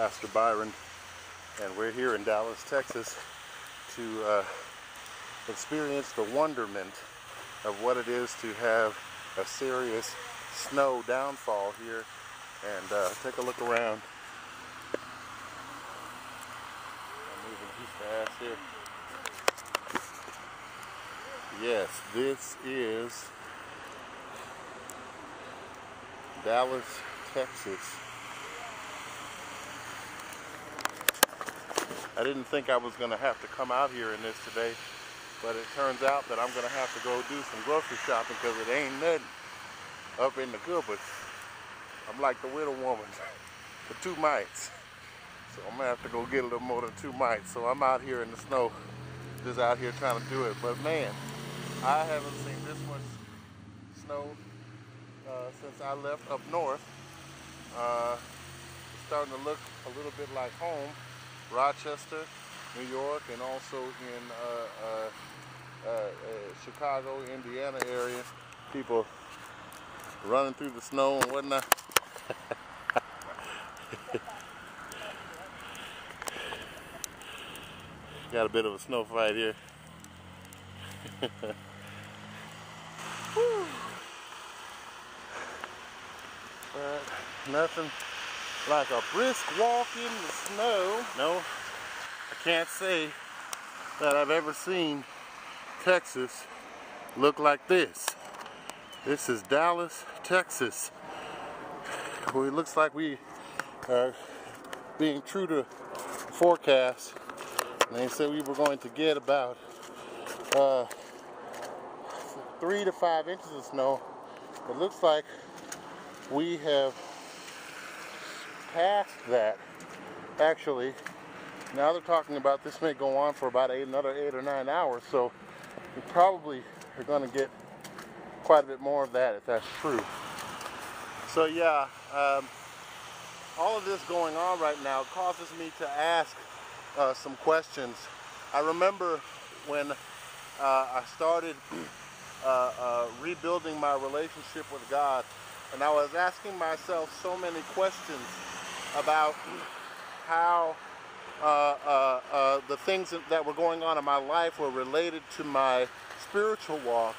Pastor Byron, and we're here in Dallas, Texas to experience the wonderment of what it is to have a serious snow downfall here, and take a look around. I'm moving too fast here. Yes, this is Dallas, Texas. I didn't think I was going to have to come out here in this today, but it turns out that I'm going to have to go do some grocery shopping because it ain't nothing up in the cupboards. I'm like the widow woman for 2 mites. So I'm going to have to go get a little more than 2 mites. So I'm out here in the snow, just out here trying to do it. But man, I haven't seen this much snow since I left up north. It's starting to look a little bit like home. Rochester, New York, and also in Chicago, Indiana area. People running through the snow and whatnot. Got a bit of a snow fight here. But nothing like a brisk walk in the snow. No, I can't say that I've ever seen Texas look like this. This is Dallas, Texas. Well, it looks like we are being true to forecast. And they said we were going to get about 3 to 5 inches of snow. It looks like we have past that. Actually, now they're talking about this may go on for about another 8 or 9 hours, so we probably are going to get quite a bit more of that if that's true. So yeah, all of this going on right now causes me to ask some questions. I remember when I started rebuilding my relationship with God, and I was asking myself so many questions about how the things that were going on in my life were related to my spiritual walk.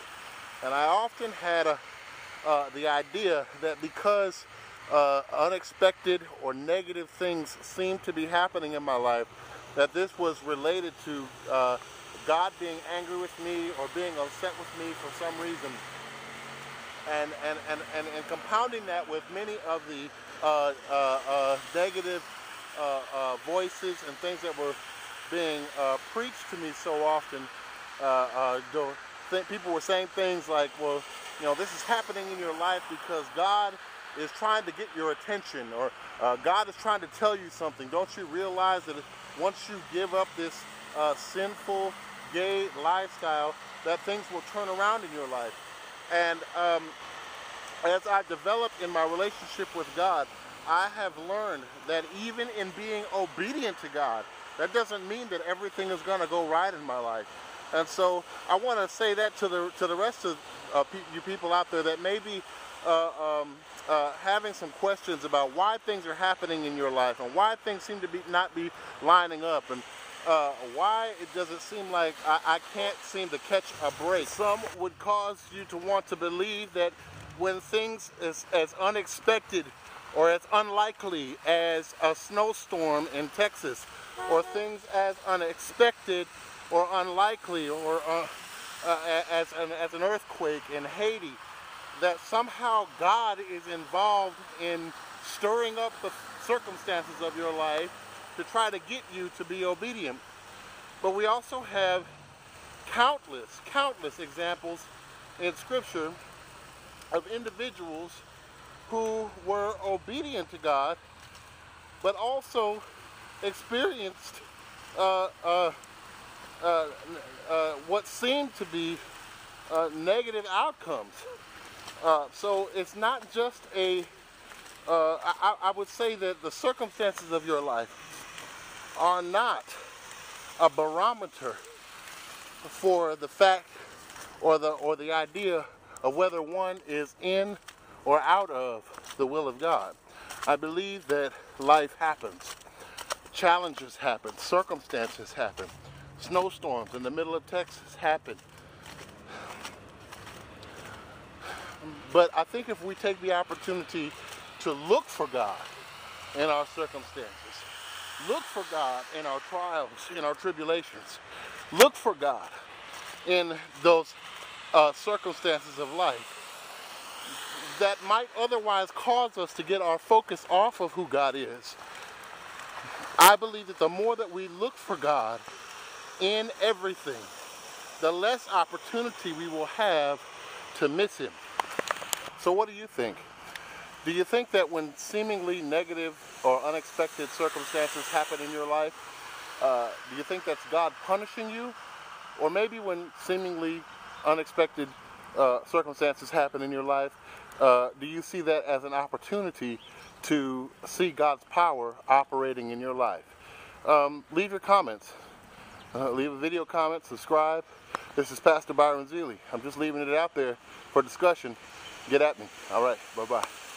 And I often had the idea that because unexpected or negative things seemed to be happening in my life, that this was related to God being angry with me or being upset with me for some reason. And compounding that with many of the negative voices and things that were being preached to me so often, people were saying things like, well, you know, this is happening in your life because God is trying to get your attention, or God is trying to tell you something. Don't you realize that once you give up this sinful, gay lifestyle, that things will turn around in your life? And as I developed in my relationship with God, I have learned that even in being obedient to God, that doesn't mean that everything is going to go right in my life. And so I want to say that to the rest of you people out there that may be having some questions about why things are happening in your life and why things seem to not be lining up, and why does it seem like I can't seem to catch a break. Some would cause you to want to believe that when things as unexpected or as unlikely as a snowstorm in Texas, or things as unexpected or unlikely or as an earthquake in Haiti, that somehow God is involved in stirring up the circumstances of your life to try to get you to be obedient. But we also have countless examples in Scripture of individuals who were obedient to God, but also experienced what seemed to be negative outcomes. So it's not just I would say that the circumstances of your life are not a barometer for the fact or the idea of whether one is in or out of the will of God. I believe that life happens. challenges happen, circumstances happen, snowstorms in the middle of Texas happen. But I think if we take the opportunity to look for God in our circumstances, look for God in our trials, in our tribulations, look for God in those circumstances of life that might otherwise cause us to get our focus off of who God is. I believe that the more that we look for God in everything, the less opportunity we will have to miss Him. So what do you think? Do you think that when seemingly negative or unexpected circumstances happen in your life, do you think that's God punishing you? Or maybe when seemingly unexpected circumstances happen in your life, do you see that as an opportunity to see God's power operating in your life? Leave your comments. Leave a video comment, subscribe. This is Pastor Byron Zealey. I'm just leaving it out there for discussion. Get at me. All right. Bye-bye.